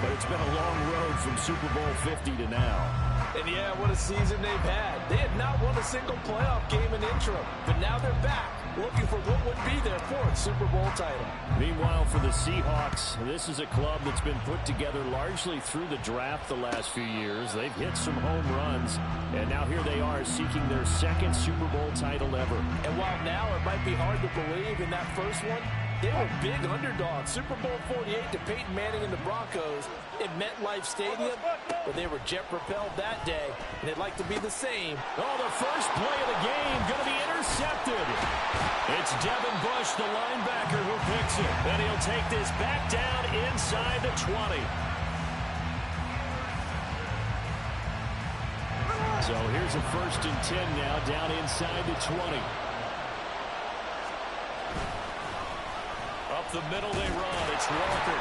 but it's been a long road from Super Bowl 50 to now. And yeah, what a season they've had. They had not won a single playoff game in interim, but now they're back, looking for what would be their fourth Super Bowl title. Meanwhile, for the Seahawks, this is a club that's been put together largely through the draft the last few years. They've hit some home runs, and now here they are seeking their second Super Bowl title ever. And while now it might be hard to believe in that first one, they were big underdogs. Super Bowl 48 to Peyton Manning and the Broncos at MetLife Stadium, but they were jet-propelled that day, and they'd like to be the same. Oh, the first play of the game going to be intercepted. It's Devin Bush, the linebacker, who picks it, and he'll take this back down inside the 20. So here's a 1st and 10 now, down inside the 20. Up the middle they run. It's Walker.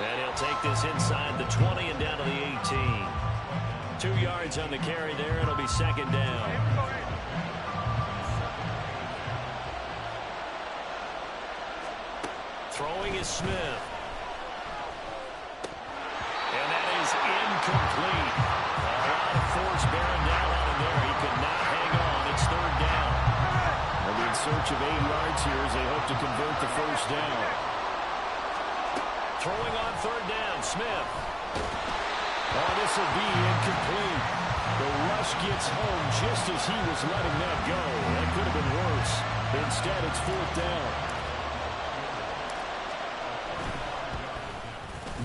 And he'll take this inside the 20 and down to the 18. 2 yards on the carry there. It'll be 2nd down. Throwing is Smith. And that is incomplete. A lot of force bearing down on him there. He could not hang on. It's 3rd down. They'll be in search of 8 yards here as they hope to convert the 1st down. Throwing on 3rd down, Smith. Oh, this will be incomplete. The rush gets home just as he was letting that go. That could have been worse. Instead, it's 4th down.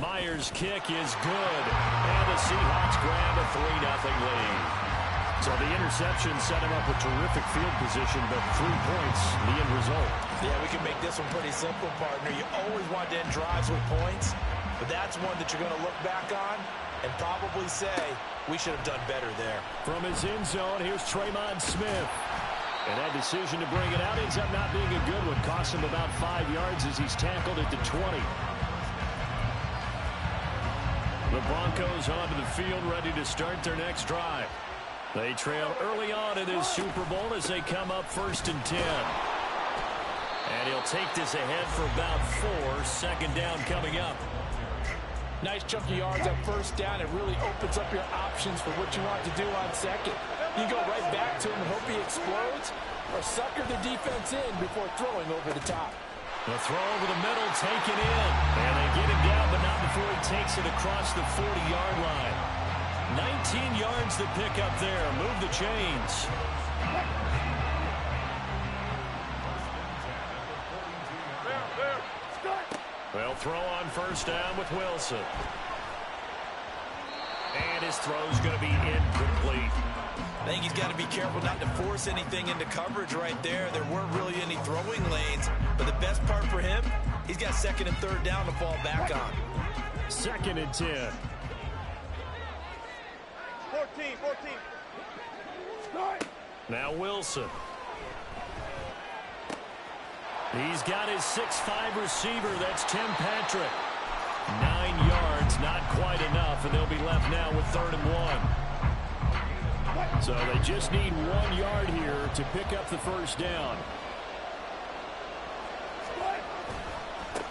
Myers' kick is good. And the Seahawks grab a 3-0 lead. So the interception set him up with terrific field position, but 3 points, the end result. Yeah, we can make this one pretty simple, partner. You always want to end drives with points, but that's one that you're going to look back on and probably say, we should have done better there. From his end zone, here's Tremon Smith. And that decision to bring it out ends up not being a good one. Costs him about 5 yards as he's tackled at the 20. The Broncos onto the field, ready to start their next drive. They trail early on in this Super Bowl as they come up 1st and 10. And he'll take this ahead for about 4. 2nd down coming up. Nice chunky yards on 1st down. It really opens up your options for what you want to do on 2nd. You go right back to him and hope he explodes, or sucker the defense in before throwing over the top. The throw over the middle, taken in. And they get him down, but not before he takes it across the 40-yard line. 19 yards to pick up there. Move the chains. They'll throw on 1st down with Wilson. And his throw's going to be incomplete. I think he's got to be careful not to force anything into coverage right there. There weren't really any throwing lanes. But the best part for him, he's got 2nd and 3rd down to fall back on. 2nd and 10. 14. Now Wilson. He's got his 6'5" receiver. That's Tim Patrick. 9 yards, not quite enough, and they'll be left now with 3rd and 1. So they just need 1 yard here to pick up the 1st down.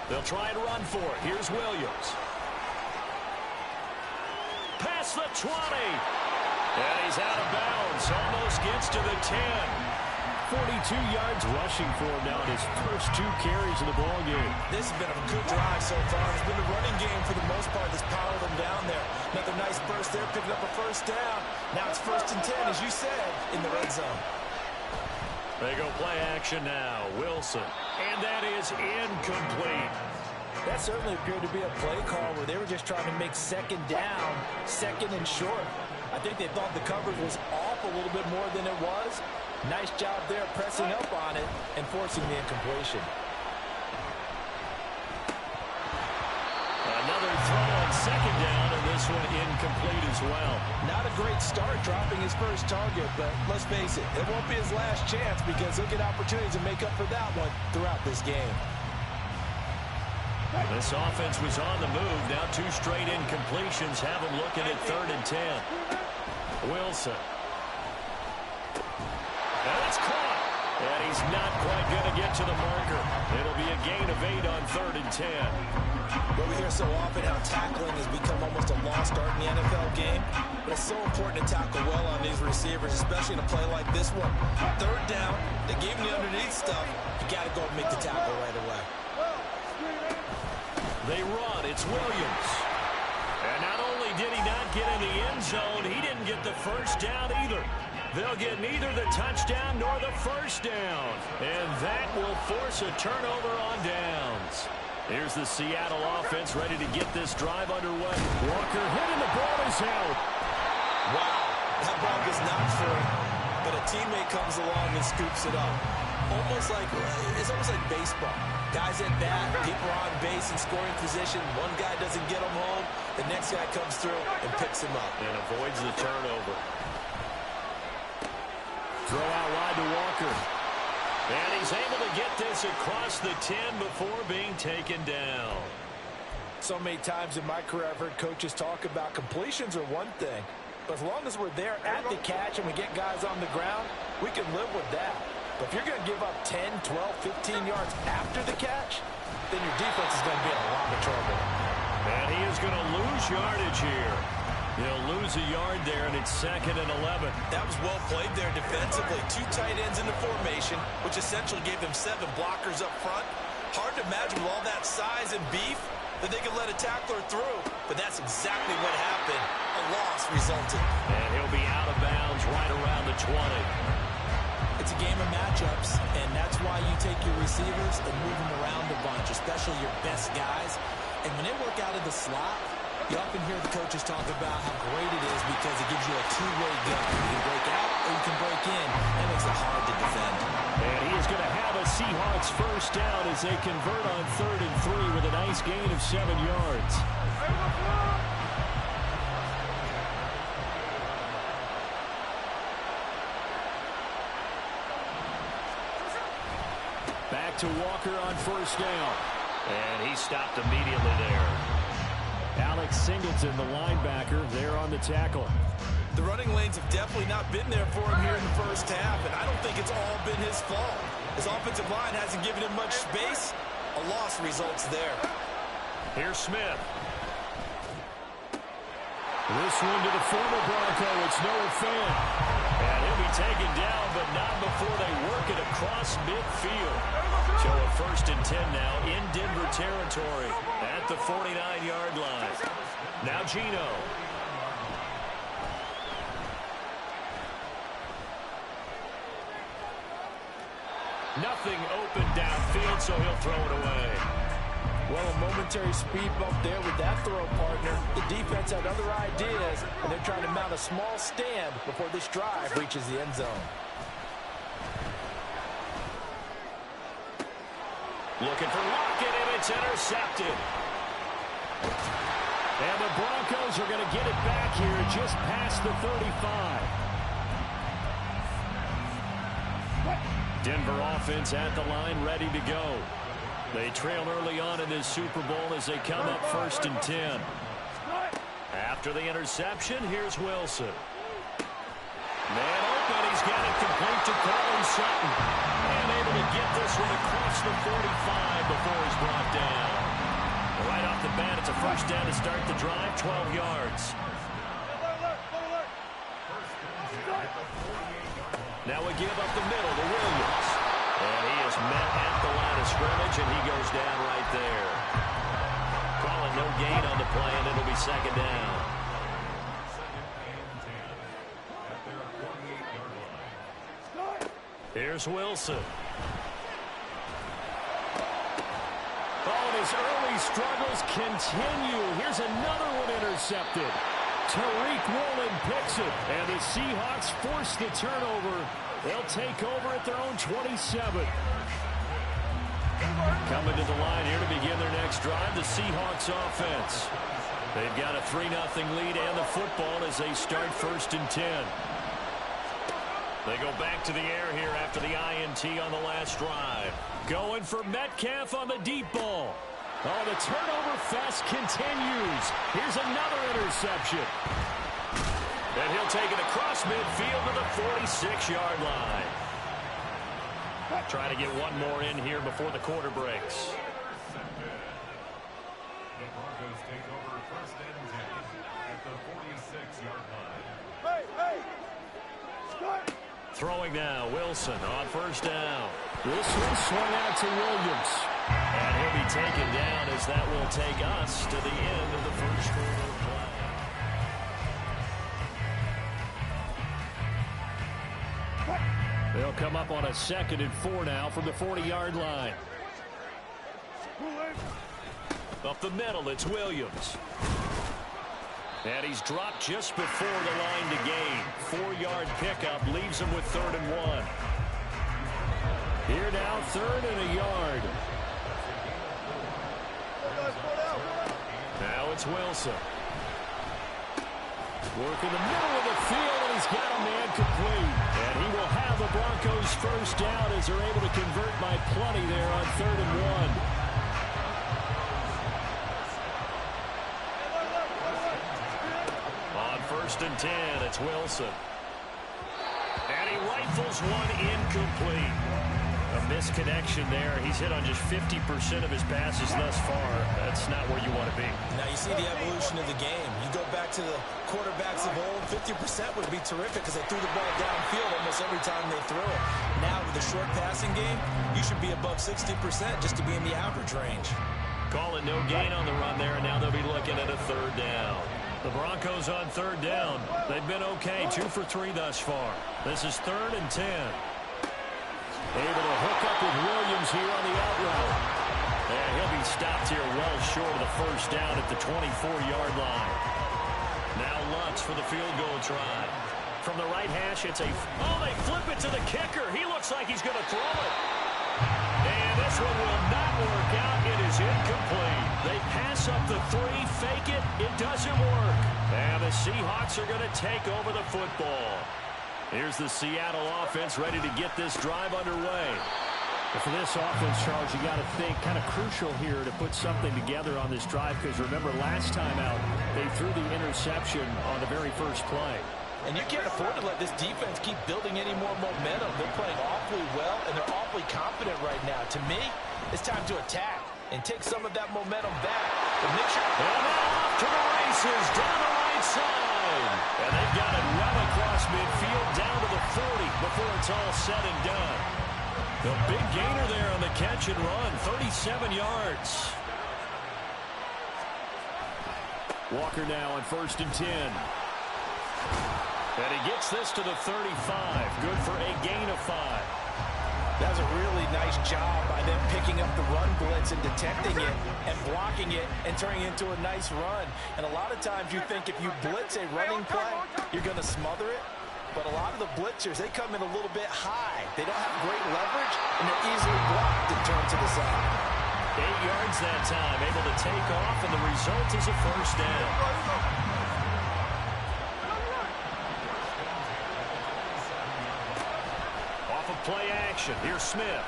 They'll try and run for it. Here's Williams. Past the 20. And he's out of bounds. Almost gets to the 10. 42 yards rushing for him now in his first 2 carries of the ballgame. This has been a good drive so far. It's been a running game for the most part that's powered them down there. Another nice burst there, picking up a 1st down. Now it's 1st and 10, as you said, in the red zone. They go play action now. Wilson. And that is incomplete. That certainly appeared to be a play call where they were just trying to make 2nd down, 2nd and short. I think they thought the coverage was off a little bit more than it was. Nice job there pressing up on it and forcing the incompletion. Another throw on 2nd down, and this one incomplete as well. Not a great start dropping his first target, but let's face it, it won't be his last chance because he'll get opportunities to make up for that one throughout this game. This offense was on the move. Now 2 straight incompletions have them looking at 3rd and 10. Wilson. And it's caught. And he's not quite going to get to the marker. It'll be a gain of 8 on 3rd and 10. But we hear so often how tackling has become almost a lost art in the NFL game. But it's so important to tackle well on these receivers, especially in a play like this one. 3rd down, they gave him the underneath stuff. You got to go and make the tackle right away. They run. It's Williams. And not only did he not get in the end zone, he didn't get the first down either. They'll get neither the touchdown nor the first down. And that will force a turnover on downs. Here's the Seattle offense ready to get this drive underway. Walker hit and the ball is out. Wow, that ball is not free, but a teammate comes along and scoops it up. It's almost like baseball. Guys at bat, people are on base in scoring position. One guy doesn't get him home. The next guy comes through and picks him up. And avoids the turnover. Throw out wide to Walker. And he's able to get this across the 10 before being taken down. So many times in my career I've heard coaches talk about completions are one thing. But as long as we're there at the catch and we get guys on the ground, we can live with that. But if you're going to give up 10, 12, 15 yards after the catch, then your defense is going to be in a lot of trouble. And he is going to lose yardage here. He'll lose a yard there, and it's 2nd and 11. That was well played there defensively. 2 tight ends in the formation, which essentially gave them 7 blockers up front. Hard to imagine with all that size and beef that they could let a tackler through. But that's exactly what happened. A loss resulted. And he'll be out of bounds right around the 20. It's a game of matchups, and that's why you take your receivers and move them around a bunch, especially your best guys. And when they work out of the slot, you often hear the coaches talk about how great it is because it gives you a two-way go. You can break out or you can break in. That makes it hard to defend. And he is going to have a Seahawks first down as they convert on 3rd and 3 with a nice gain of 7 yards. Back to Walker on first down. And he stopped immediately there. Alex Singleton, the linebacker, there on the tackle. The running lanes have definitely not been there for him here in the first half, and I don't think it's all been his fault. His offensive line hasn't given him much space. A loss results there. Here's Smith. This one to the former Bronco. It's Noah Fant. And he'll be taken down, but not before they work it across midfield. So a 1st and 10 now in Denver territory at the 49-yard line. Now Gino. Nothing open downfield, so he'll throw it away. Well, a momentary speed bump there with that throw partner. The defense had other ideas, and they're trying to mount a small stand before this drive reaches the end zone. Looking for Lockett, and it's intercepted. And the Broncos are going to get it back here just past the 35. Denver offense at the line, ready to go. They trail early on in this Super Bowl as they come up 1st and 10. After the interception, here's Wilson. Man open, he's got it complete to Colin Sutton. And able to get this one across the 45 before he's brought down. Right off the bat, it's a first down to start the drive, 12 yards. Now we give up the middle to Williams. And he is met at the line of scrimmage, and he goes down right there. Calling no gain on the play, and it'll be 2nd down. Here's Wilson. Oh, and his early struggles continue. Here's another one intercepted. Tariq Woolen picks it, and the Seahawks force the turnover. They'll take over at their own 27. Coming to the line here to begin their next drive, the Seahawks offense. They've got a 3-0 lead and the football as they start 1st and 10. They go back to the air here after the INT on the last drive. Going for Metcalf on the deep ball. Oh, the turnover fest continues. Here's another interception. And he'll take it across midfield to the 46-yard line. Try to get one more in here before the quarter breaks. The Broncos take over first and 10 at the 46-yard line. Hey! Start! Throwing now, Wilson on first down. This one swung out to Williams. And he'll be taken down as that will take us to the end of the first quarter of play. They'll come up on a 2nd and 4 now from the 40-yard line. Up the middle, it's Williams. And he's dropped just before the line to gain. 4-yard pickup leaves him with 3rd and 1. Here now, 3rd and a yard. Now it's Wilson. Working the middle of the field, and he's got a man complete. And he will have the Broncos first down as they're able to convert by plenty there on 3rd and 1. On 1st and 10, it's Wilson. And he rifles one incomplete. A misconnection there. He's hit on just 50% of his passes thus far. That's not where you want to be. Now you see the evolution of the game. You go back to the quarterbacks of old, 50% would be terrific because they threw the ball downfield almost every time they threw it. Now with the short passing game, you should be above 60% just to be in the average range. Calling no gain on the run there, and now they'll be looking at a 3rd down. The Broncos on 3rd down. They've been okay, 2 for 3 thus far. This is 3rd and 10. Able to hook up with Williams here on the out route. And he'll be stopped here well short of the first down at the 24-yard line. Now Lutz for the field goal try. From the right hash, it's a... Oh, they flip it to the kicker. He looks like he's going to throw it. And this one will not work out. It is incomplete. They pass up the 3, fake it. It doesn't work. And the Seahawks are going to take over the football. Here's the Seattle offense ready to get this drive underway. For this offense, Charles, you got to think kind of crucial here to put something together on this drive because remember last time out they threw the interception on the very first play. And you can't afford to let this defense keep building any more momentum. They're playing awfully well, and they're awfully confident right now. To me, it's time to attack and take some of that momentum back. But make sure... And now off to the races, down the right side. And they've got it well across midfield, down to the 40 before it's all said and done. The big gainer there on the catch and run, 37 yards. Walker now on 1st and 10. And he gets this to the 35. Good for a gain of 5. That was a really nice job by them picking up the run blitz and detecting it and blocking it and turning it into a nice run. And a lot of times you think if you blitz a running play, you're going to smother it. But a lot of the blitzers, they come in a little bit high. They don't have great leverage, and they're easily blocked and turned to the side. 8 yards that time, able to take off, and the result is a first down. Off of play action, here's Smith.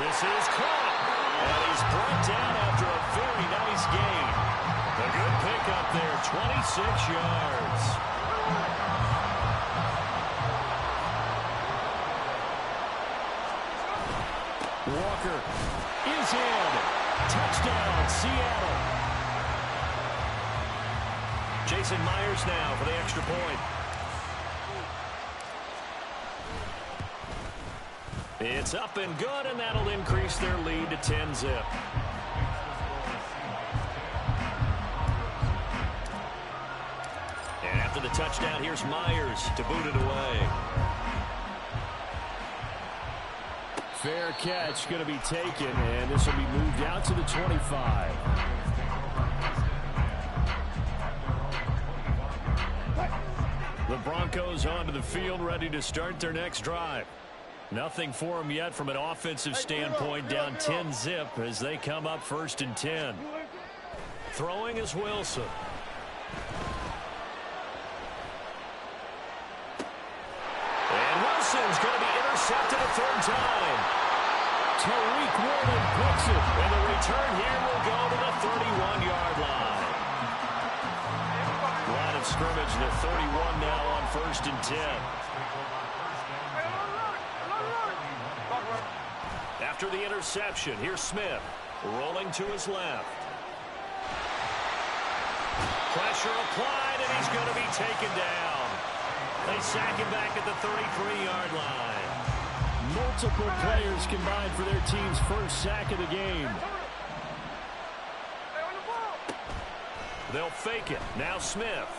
This is caught, and he's brought down after a very nice gain. A good pickup there, 26 yards. Walker is in. Touchdown, Seattle. Jason Myers now for the extra point. It's up and good, and that'll increase their lead to 10-zip. And after the touchdown, here's Myers to boot it away. Fair catch going to be taken, and this will be moved out to the 25. The Broncos onto the field, ready to start their next drive. Nothing for them yet from an offensive standpoint, down 10-zip as they come up 1st and 10. Throwing is Wilson. And Wilson's going to be intercepted a 3rd time. Tariq Woolen picks it. And the return here will go to the 31-yard line. Line of scrimmage, the 31 now on 1st and 10. After the interception, here's Smith rolling to his left. Pressure applied, and he's going to be taken down. They sack him back at the 33-yard line. Multiple players combined for their team's first sack of the game. They'll fake it. Now Smith.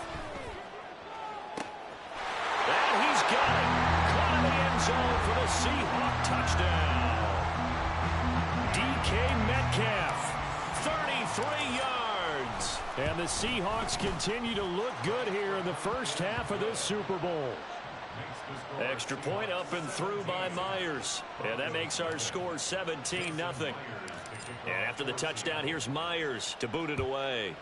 And he's got it. Caught in the end zone for the Seahawk touchdown. DK Metcalf, 33 yards. And the Seahawks continue to look good here in the first half of this Super Bowl. Extra point up and through by Myers. And that makes our score 17-0. And after the touchdown, here's Myers to boot it away.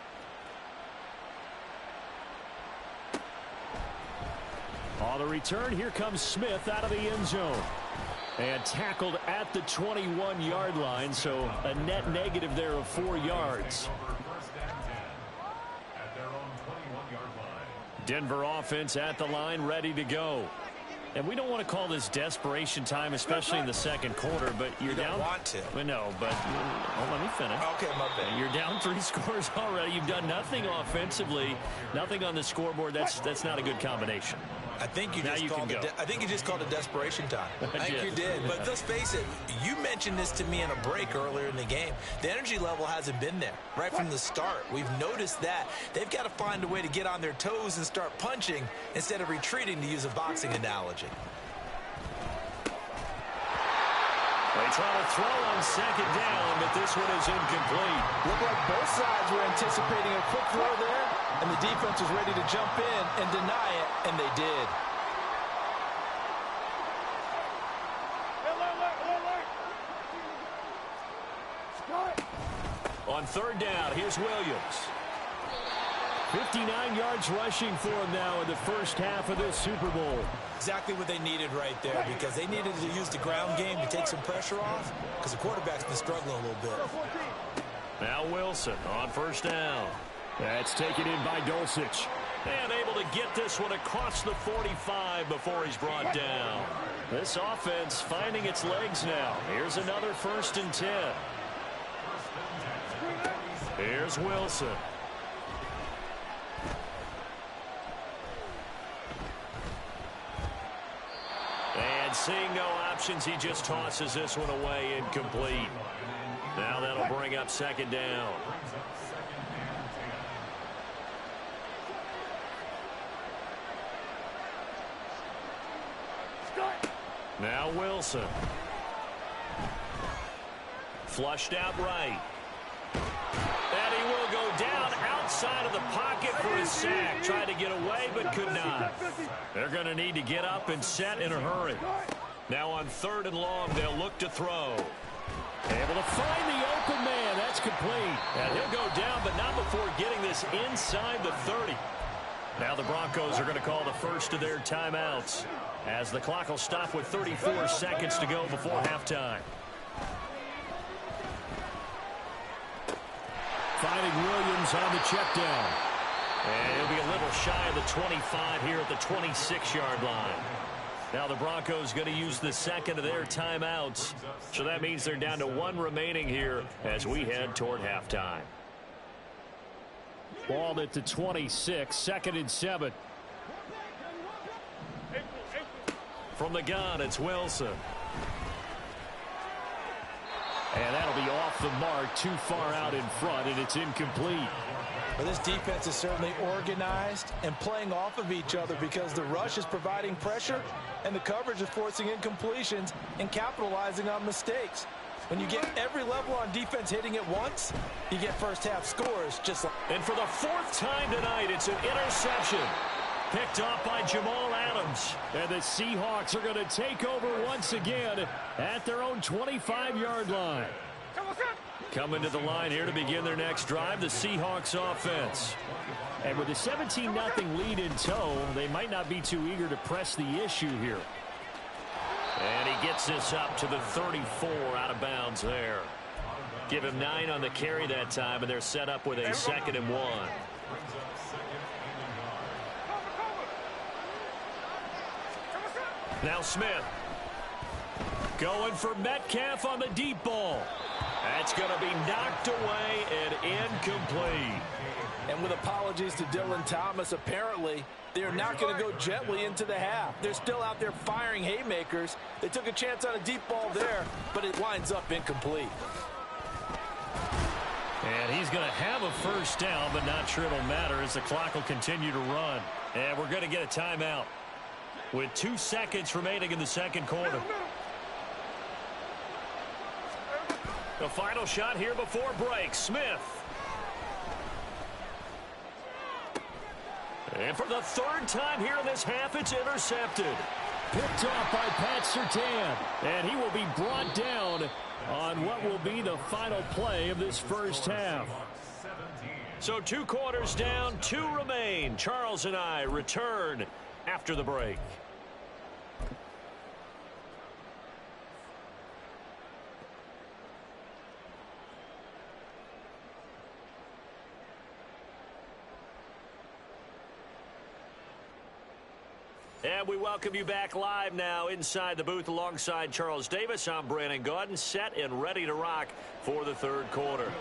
On the return, here comes Smith out of the end zone. And tackled at the 21-yard line, so a net negative there of 4 yards. Denver offense at the line, ready to go. And we don't want to call this desperation time, especially in the second quarter, but you're down. You don't want to. Well, no, but let me finish. Okay, my bad. You're down 3 scores already. You've done nothing offensively, nothing on the scoreboard. That's not a good combination. I think you just called it desperation time. I think you did. But let's face it, you mentioned this to me in a break earlier in the game. The energy level hasn't been there right from the start. We've noticed that. They've got to find a way to get on their toes and start punching instead of retreating, to use a boxing analogy. They try to throw on second down, but this one is incomplete. Looked like both sides were anticipating a quick throw there, and the defense was ready to jump in and deny it, and they did. On third down, here's Williams. 59 yards rushing for him now in the first half of this Super Bowl. Exactly what they needed right there, because they needed to use the ground game to take some pressure off, because the quarterback's been struggling a little bit. Now Wilson on first down. That's taken in by Dulcich. And able to get this one across the 45 before he's brought down. This offense finding its legs now. Here's another 1st and 10. Here's Wilson. And seeing no options, he just tosses this one away, incomplete. Now that'll bring up second down. Now Wilson. Flushed out right. And he will go down outside of the pocket for his sack. Tried to get away, but could not. They're going to need to get up and set in a hurry. Now on 3rd and long, they'll look to throw. Able to find the open man. That's complete. And he'll go down, but not before getting this inside the 30. Now the Broncos are going to call the first of their timeouts, as the clock will stop with 34 seconds to go before halftime. Finding Williams on the check down. And he'll be a little shy of the 25 here at the 26-yard line. Now the Broncos going to use the second of their timeouts. So that means they're down to 1 remaining here as we head toward halftime. Ball at the 26, 2nd and 7. From the gun, it's Wilson. And that'll be off the mark, too far out in front, and it's incomplete. Well, this defense is certainly organized and playing off of each other, because the rush is providing pressure and the coverage is forcing incompletions and capitalizing on mistakes. When you get every level on defense hitting at once, you get first-half scores just like... And for the 4th time tonight, it's an interception. Picked off by Jamal Adams. And the Seahawks are going to take over once again at their own 25-yard line. Coming to the line here to begin their next drive, the Seahawks offense. And with a 17-0 lead in tow, they might not be too eager to press the issue here. And he gets this up to the 34, out of bounds there. Give him 9 on the carry that time, and they're set up with a 2nd and 1. Now Smith. Going for Metcalf on the deep ball. That's going to be knocked away and incomplete. And with apologies to Dylan Thomas, apparently they're not going to go gently into the half. They're still out there firing haymakers. They took a chance on a deep ball there, but it winds up incomplete. And he's going to have a first down, but not sure it'll matter as the clock will continue to run. And we're going to get a timeout with 2 seconds remaining in the second quarter. The final shot here before break. Smith. And for the third time here in this half, it's intercepted. Picked off by Pat Surtain. And he will be brought down on what will be the final play of this first half. So 2 quarters down, 2 remain. Charles and I return after the break. And we welcome you back live now inside the booth alongside Charles Davis. I'm Brandon Gaudin, set and ready to rock for the third quarter.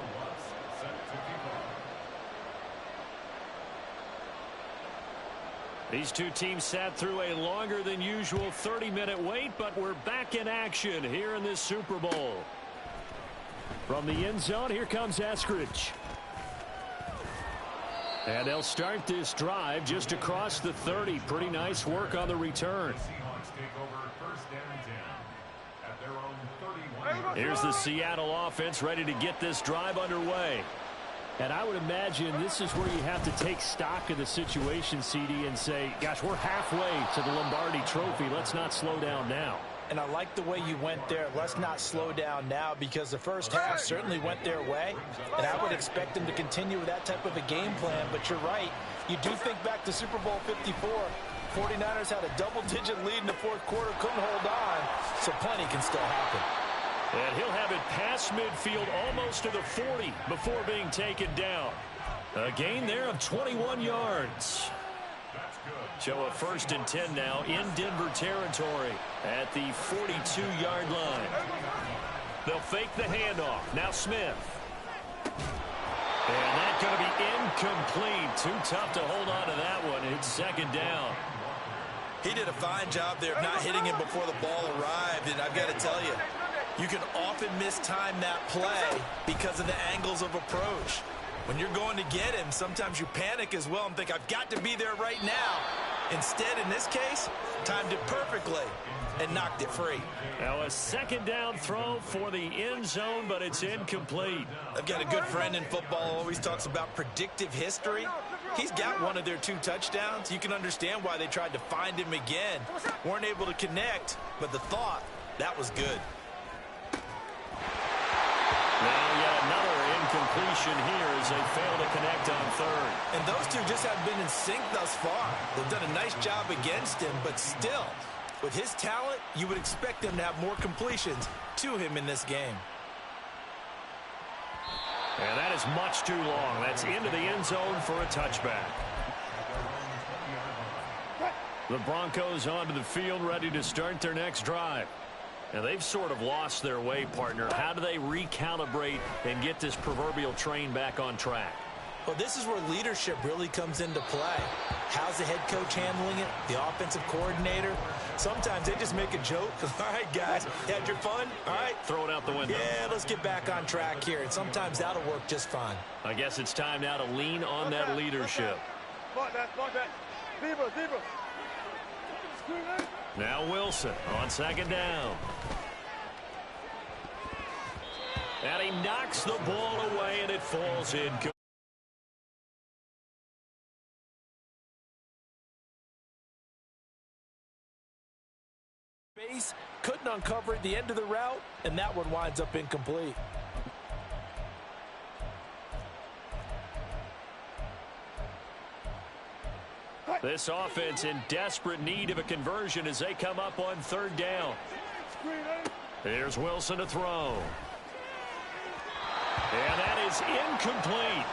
These two teams sat through a longer than usual 30-minute wait, but we're back in action here in this Super Bowl. From the end zone, here comes Eskridge. And they'll start this drive just across the 30. Pretty nice work on the return. Here's the Seattle offense ready to get this drive underway. And I would imagine this is where you have to take stock of the situation, CD, and say, gosh, we're halfway to the Lombardi Trophy. Let's not slow down now. And I like the way you went there. Let's not slow down now, because the first half certainly went their way. And I would expect them to continue with that type of a game plan. But you're right. You do think back to Super Bowl 54. 49ers had a double-digit lead in the fourth quarter, couldn't hold on. So plenty can still happen. And he'll have it past midfield almost to the 40 before being taken down. A gain there of 21 yards. So a 1st and 10 now in Denver territory at the 42-yard line. They'll fake the handoff. Now Smith. And that's going to be incomplete. Too tough to hold on to that one. It's 2nd down. He did a fine job there of not hitting him before the ball arrived. And I've got to tell you, you can often mistime that play because of the angles of approach. When you're going to get him, sometimes you panic as well and think, I've got to be there right now. Instead, in this case, timed it perfectly and knocked it free. Now a 2nd down throw for the end zone, but it's incomplete. I've got a good friend in football, always talks about predictive history. He's got one of their 2 touchdowns. You can understand why they tried to find him again. Weren't able to connect, but the thought, that was good. Now yet another incompletion here as they fail to connect on 3rd. And those two just haven't been in sync thus far. They've done a nice job against him, but still, with his talent, you would expect them to have more completions to him in this game. And that is much too long. That's into the end zone for a touchback. The Broncos onto the field ready to start their next drive. Now, they've sort of lost their way, partner. How do they recalibrate and get this proverbial train back on track? Well, this is where leadership really comes into play. How's the head coach handling it? The offensive coordinator? Sometimes they just make a joke. All right, guys, had your fun? All right. Throw it out the window. Yeah, let's get back on track here. And sometimes that'll work just fine. I guess it's time now to lean on that leadership. Block that. Zebra. Now Wilson on 2nd down. And he knocks the ball away, and it falls in. Base couldn't uncover at the end of the route, and that one winds up incomplete. This offense in desperate need of a conversion as they come up on 3rd down. Here's Wilson to throw. And that is is incomplete.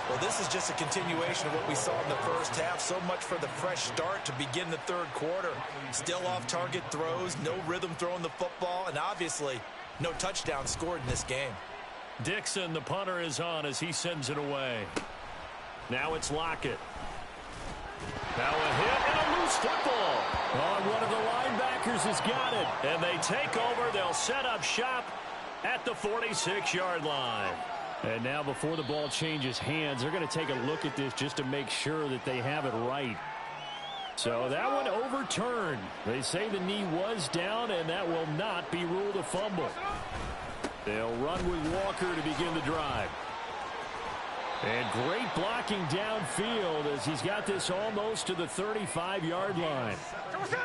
Well, this is just a continuation of what we saw in the first half. So much for the fresh start to begin the third quarter. Still off-target throws, no rhythm throwing the football, and obviously no touchdown scored in this game. Dixon, the punter, is on as he sends it away. Now it's Lockett. Now a hit and a loose football. One of the linebackers has got it. And they take over. They'll set up shop at the 46-yard line. And now before the ball changes hands, they're going to take a look at this just to make sure that they have it right. So that one overturned. They say the knee was down, and that will not be ruled a fumble. They'll run with Walker to begin the drive. And great blocking downfield as he's got this almost to the 35-yard line.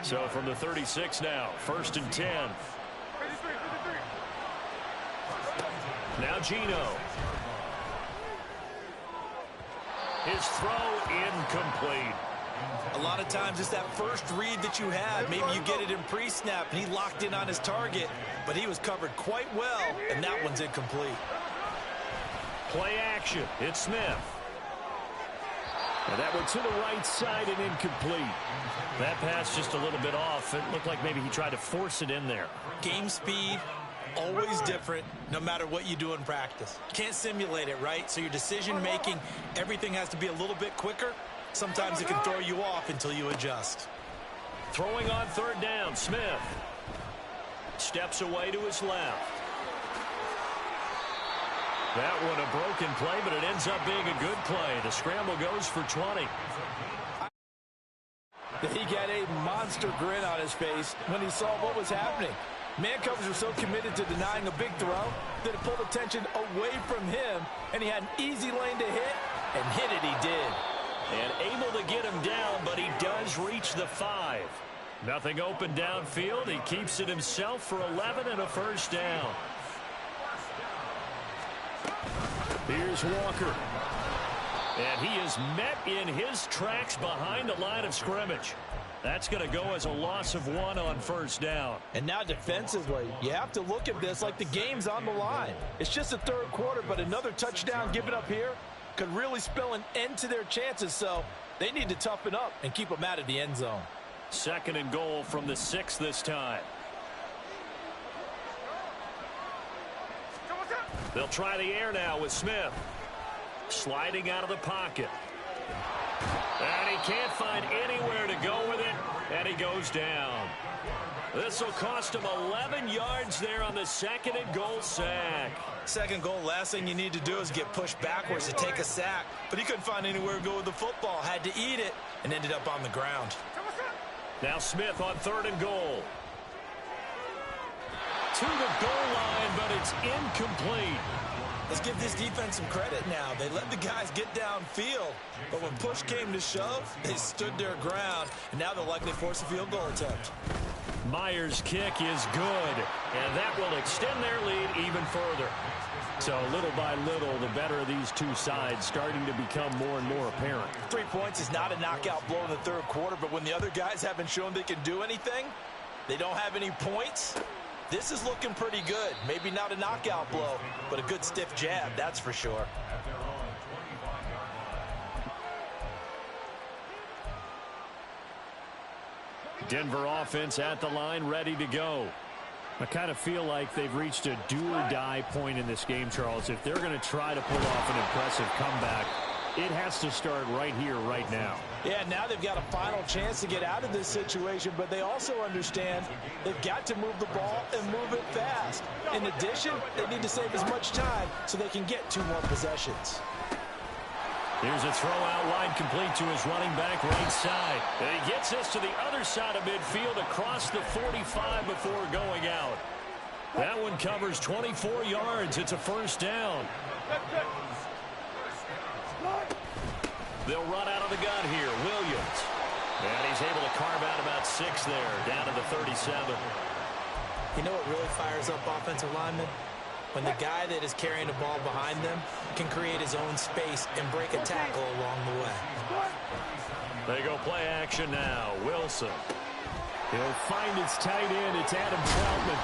So from the 36 now, 1st and 10. Now Gino. His throw incomplete. A lot of times it's that first read that you had. Maybe you get it in pre-snap and he locked in on his target, but he was covered quite well, and that one's incomplete. Play action. It's Smith. And that one to the right side and incomplete. That pass just a little bit off. It looked like maybe he tried to force it in there. Game speed, always different, no matter what you do in practice. Can't simulate it, right? So your decision-making, everything has to be a little bit quicker. Sometimes it can throw you off until you adjust. Throwing on 3rd down, Smith. Steps away to his left. That one a broken play, but it ends up being a good play. The scramble goes for 20. He got a monster grin on his face when he saw what was happening. Man covers were so committed to denying a big throw that it pulled attention away from him, and he had an easy lane to hit, and hit it he did. And able to get him down, but he does reach the 5. Nothing open downfield. He keeps it himself for 11 and a 1st down. Here's Walker. And he is met in his tracks behind the line of scrimmage. That's going to go as a loss of 1 on 1st down. And now defensively, you have to look at this like the game's on the line. It's just the third quarter, but another touchdown given up here could really spell an end to their chances, so they need to toughen up and keep them out of the end zone. 2nd and goal from the 6 this time. They'll try the air now with Smith. Sliding out of the pocket. And he can't find anywhere to go with it, and he goes down. This will cost him 11 yards there on the 2nd and goal sack. 2nd goal, last thing you need to do is get pushed backwards to take a sack. But he couldn't find anywhere to go with the football. Had to eat it and ended up on the ground. Now Smith on 3rd and goal. To the goal line, but it's incomplete. Let's give this defense some credit now. They let the guys get downfield, but when push came to shove, they stood their ground, and now they'll likely force a field goal attempt. Myers' kick is good, and that will extend their lead even further. So little by little, the better of these two sides starting to become more and more apparent. 3 points is not a knockout blow in the third quarter, but when the other guys haven't shown they can do anything, they don't have any points. This is looking pretty good. Maybe not a knockout blow, but a good stiff jab, that's for sure. Denver offense at the line, ready to go. I kind of feel like they've reached a do-or-die point in this game, Charles. If they're going to try to pull off an impressive comeback, it has to start right here, right now. Yeah, now they've got a final chance to get out of this situation, but they also understand they've got to move the ball and move it fast. In addition, they need to save as much time so they can get 2 more possessions. Here's a throw out wide, complete to his running back right side. And he gets us to the other side of midfield across the 45 before going out. That one covers 24 yards. It's a 1st down. They'll run out of the gun here. Williams. And he's able to carve out about 6 there, down to the 37. You know what really fires up offensive linemen? When the guy that is carrying the ball behind them can create his own space and break a tackle along the way. They go play action now. Wilson. He'll find his tight end. It's Adam Troutman.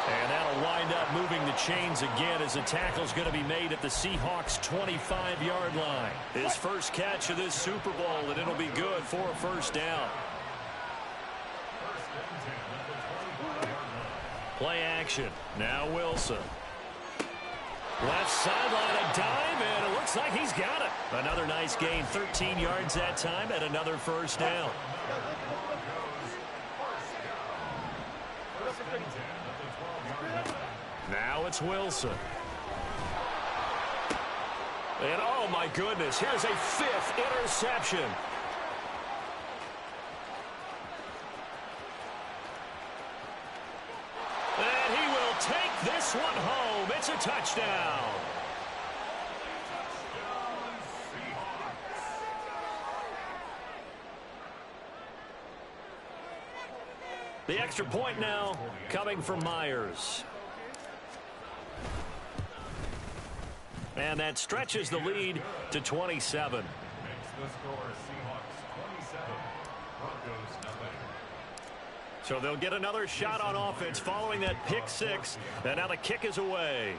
And that'll wind up moving the chains again as the tackle's going to be made at the Seahawks' 25-yard line. His first catch of this Super Bowl, and it'll be good for a first down. Play action. Now Wilson. Left sideline, a dive, and it looks like he's got it. Another nice gain, 13 yards that time, and another first down. Now it's Wilson. And oh my goodness, here's a 5th interception. And he will take this one home. It's a touchdown. The extra point now coming from Myers. And that stretches the lead to 27. Makes the score Seahawks 27, Broncos nothing. So they'll get another shot on offense following that pick 6. And now the kick is away.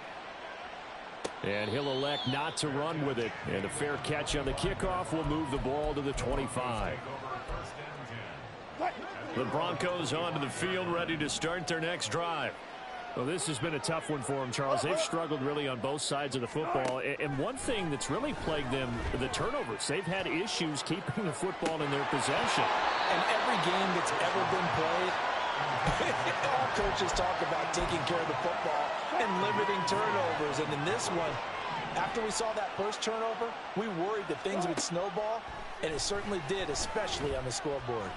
And he'll elect not to run with it. And a fair catch on the kickoff will move the ball to the 25. The Broncos onto the field, ready to start their next drive. Well, this has been a tough one for them, Charles. They've struggled really on both sides of the football. And one thing that's really plagued them, the turnovers. They've had issues keeping the football in their possession. And every game that's ever been played, all coaches talk about taking care of the football and limiting turnovers. And in this one, after we saw that first turnover, we worried that things would snowball, and it certainly did, especially on the scoreboard.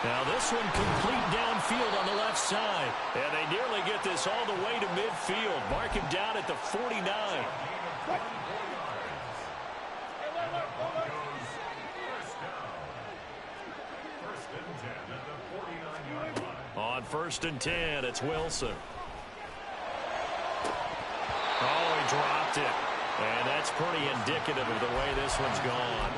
Now this one complete downfield on the left side. And they nearly get this all the way to midfield. Mark him down at the 49. On 1st and 10, it's Wilson. Oh, he dropped it. And that's pretty indicative of the way this one's gone.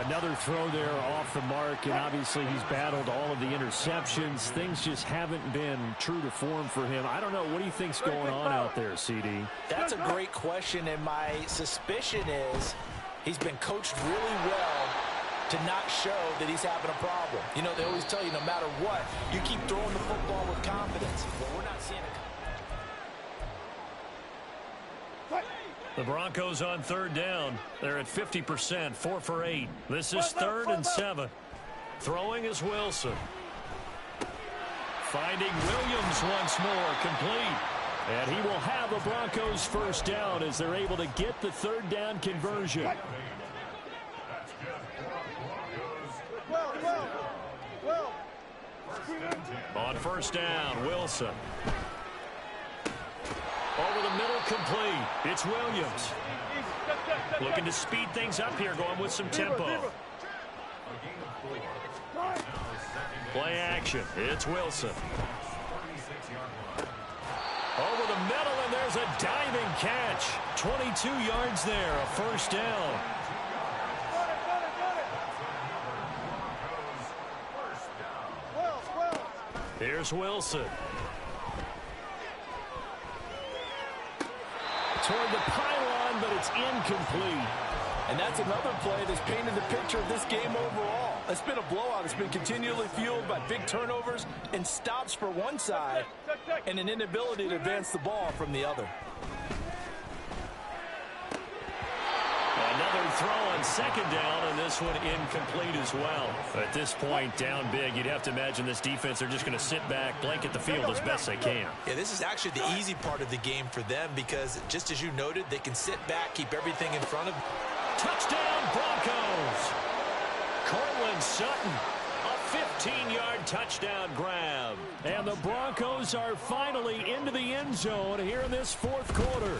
Another throw there off the mark, and obviously he's battled all of the interceptions. Things just haven't been true to form for him. I don't know. What do you think's going on out there, CD? That's a great question, and my suspicion is he's been coached really well to not show that he's having a problem. You know, they always tell you no matter what, you keep throwing the football with confidence. But we're not seeing it. The Broncos on 3rd down. They're at 50%, 4 for 8. This is 3rd and 7. Throwing is Wilson. Finding Williams once more, complete. And he will have the Broncos first down as they're able to get the 3rd down conversion. On 1st down, Wilson. Over the middle, complete. It's Williams. Looking to speed things up here, going with some tempo. Play action. It's Wilson. Over the middle, and there's a diving catch. 22 yards there, a first down. Here's Wilson. Toward the pylon, but it's incomplete. And that's another play that's painted the picture of this game overall. It's been a blowout. It's been continually fueled by big turnovers and stops for one side and an inability to advance the ball from the other. Another throw on 2nd down, and this one incomplete as well. At this point, down big, you'd have to imagine this defense are just going to sit back, blanket the field as best they can. Yeah, this is actually the easy part of the game for them because, just as you noted, they can sit back, keep everything in front of them. Touchdown, Broncos! Cortland Sutton, a 15-yard touchdown grab. And the Broncos are finally into the end zone here in this 4th quarter.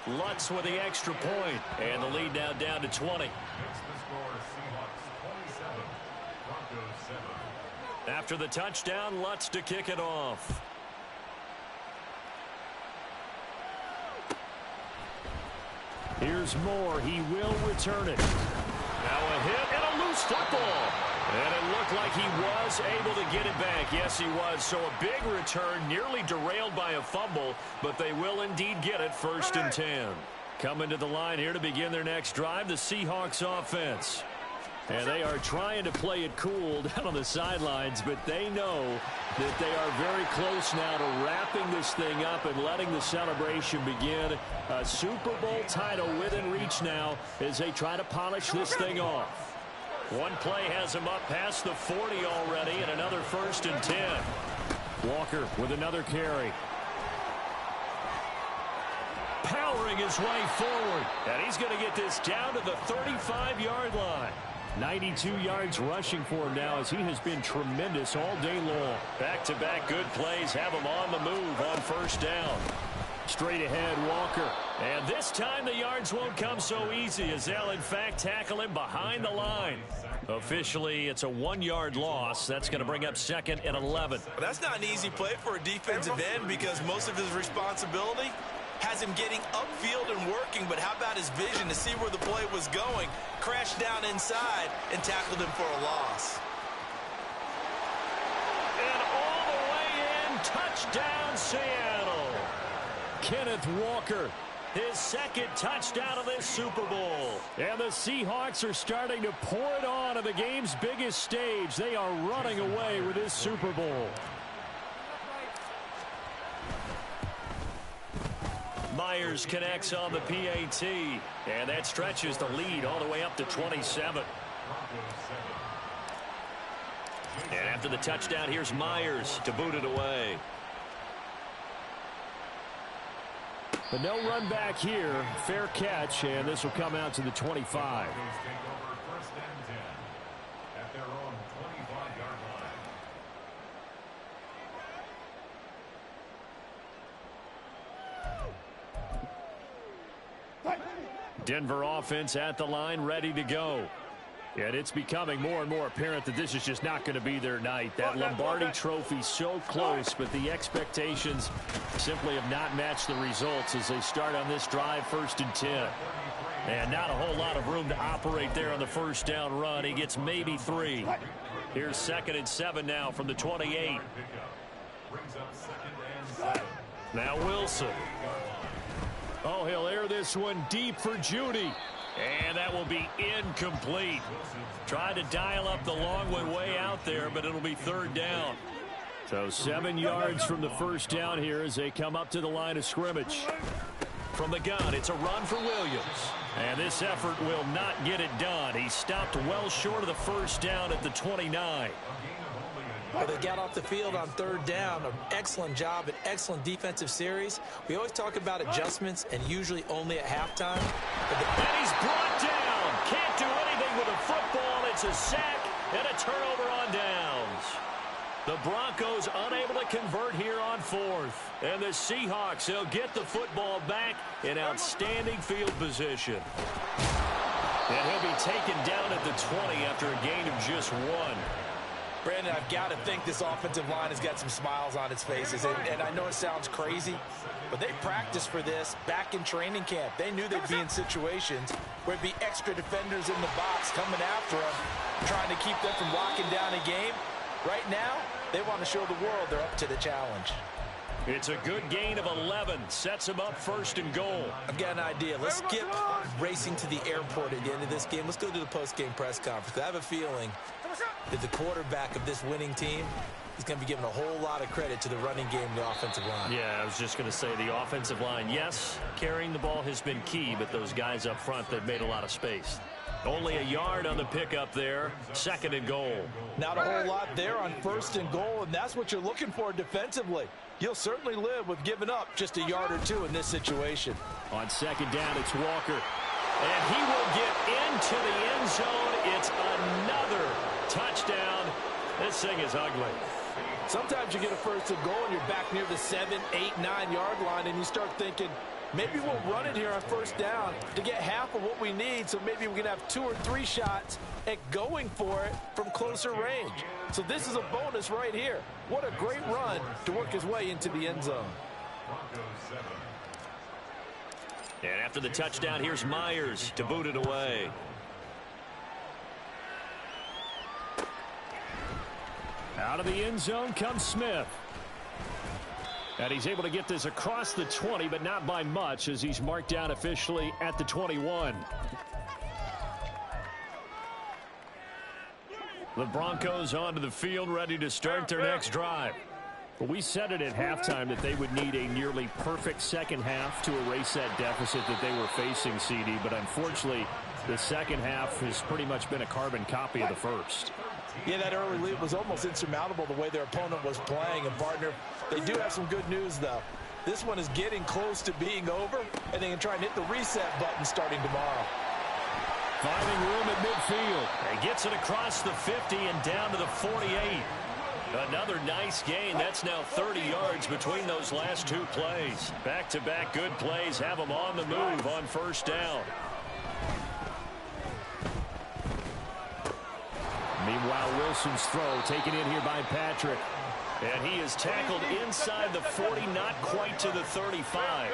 Lutz with the extra point, and the lead now down to 20. After the touchdown, Lutz to kick it off. Here's Moore. He will return it. Now a hit and a loose football. And it looked like he was able to get it back. Yes, he was. So a big return, nearly derailed by a fumble, but they will indeed get it 1st and 10. Coming to the line here to begin their next drive, the Seahawks offense. And they are trying to play it cool down on the sidelines, but they know that they are very close now to wrapping this thing up and letting the celebration begin. A Super Bowl title within reach now as they try to polish this thing off. One play has him up past the 40 already, and another 1st and 10. Walker with another carry. Powering his way forward, and he's going to get this down to the 35-yard line. 92 yards rushing for him now as he has been tremendous all day long. Back-to-back good plays have him on the move on 1st down. Straight ahead, Walker. And this time the yards won't come so easy as they'll, in fact, tackle him behind the line. Officially, it's a 1-yard loss. That's going to bring up 2nd and 11. That's not an easy play for a defensive end because most of his responsibility has him getting upfield and working, but how about his vision to see where the play was going, crashed down inside, and tackled him for a loss. And all the way in, touchdown Seattle. Kenneth Walker, his 2nd touchdown of this Super Bowl. And the Seahawks are starting to pour it on the game's biggest stage. They are running away with this Super Bowl. Myers connects on the PAT, and that stretches the lead all the way up to 27. And after the touchdown, here's Myers to boot it away. But no run back here. Fair catch, and this will come out to the 25. Denver offense at the line, ready to go. And it's becoming more and more apparent that this is just not going to be their night. That Lombardi trophy so close, but the expectations simply have not matched the results as they start on this drive 1st and 10. And not a whole lot of room to operate there on the 1st down run. He gets maybe 3. Here's 2nd and 7 now from the 28. Now Wilson. Oh, he'll air this one deep for Judy. And that will be incomplete. Tried to dial up the long one way out there, but it'll be 3rd down. So 7 yards from the 1st down here as they come up to the line of scrimmage. From the gun, it's a run for Williams. And this effort will not get it done. He stopped well short of the 1st down at the 29. Well, they got off the field on 3rd down. An excellent job, an excellent defensive series. We always talk about adjustments, and usually only at halftime. And he's brought down. Can't do anything with a football. It's a sack and a turnover on downs. The Broncos unable to convert here on 4th. And the Seahawks, they'll get the football back in outstanding field position. And he'll be taken down at the 20 after a gain of just 1. Brandon, I've got to think this offensive line has got some smiles on its faces. And I know it sounds crazy, but they practiced for this back in training camp. They knew they'd be in situations where it'd be extra defenders in the box coming after them, trying to keep them from locking down a game. Right now, they want to show the world they're up to the challenge. It's a good gain of 11. Sets them up 1st and goal. I've got an idea. Let's skip racing to the airport at the end of this game. Let's go to the post-game press conference. I have a feeling that the quarterback of this winning team is going to be given a whole lot of credit to the running game and the offensive line. Yeah, I was just going to say the offensive line, yes, carrying the ball has been key, but those guys up front, they've made a lot of space. Only a yard on the pickup there. 2nd and goal. Not a whole lot there on 1st and goal, and that's what you're looking for defensively. You'll certainly live with giving up just a yard or 2 in this situation. On 2nd down, it's Walker. And he will get into the end zone. It's another touchdown. This thing is ugly. Sometimes you get a 1st and goal and you're back near the 7, 8, 9 yard line, and you start thinking, maybe we'll run it here on 1st down to get half of what we need, so maybe we can have 2 or 3 shots at going for it from closer range. So this is a bonus right here. What a great run to work his way into the end zone. And after the touchdown, here's Myers to boot it away. Out of the end zone comes Smith. And he's able to get this across the 20, but not by much, as he's marked down officially at the 21. The Broncos onto the field, ready to start their next drive. But we said it at halftime that they would need a nearly perfect second half to erase that deficit that they were facing, CD. But unfortunately, the second half has pretty much been a carbon copy of the first. Yeah, that early lead was almost insurmountable the way their opponent was playing. And, partner, they do have some good news, though. This one is getting close to being over, and they can try and hit the reset button starting tomorrow. Finding room at midfield. And gets it across the 50 and down to the 48. Another nice gain. That's now 30 yards between those last two plays. Back-to-back good plays have them on the move on first down. Meanwhile, Wilson's throw taken in here by Patrick. And he is tackled inside the 40, not quite to the 35.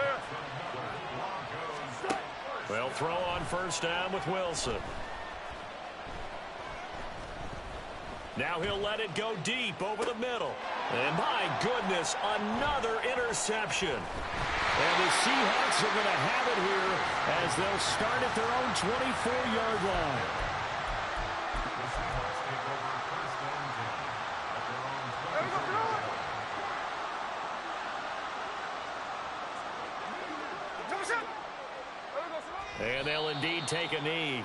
Well, throw on first down with Wilson. Now he'll let it go deep over the middle. And my goodness, another interception. And the Seahawks are going to have it here as they'll start at their own 24-yard line. And they'll indeed take a knee.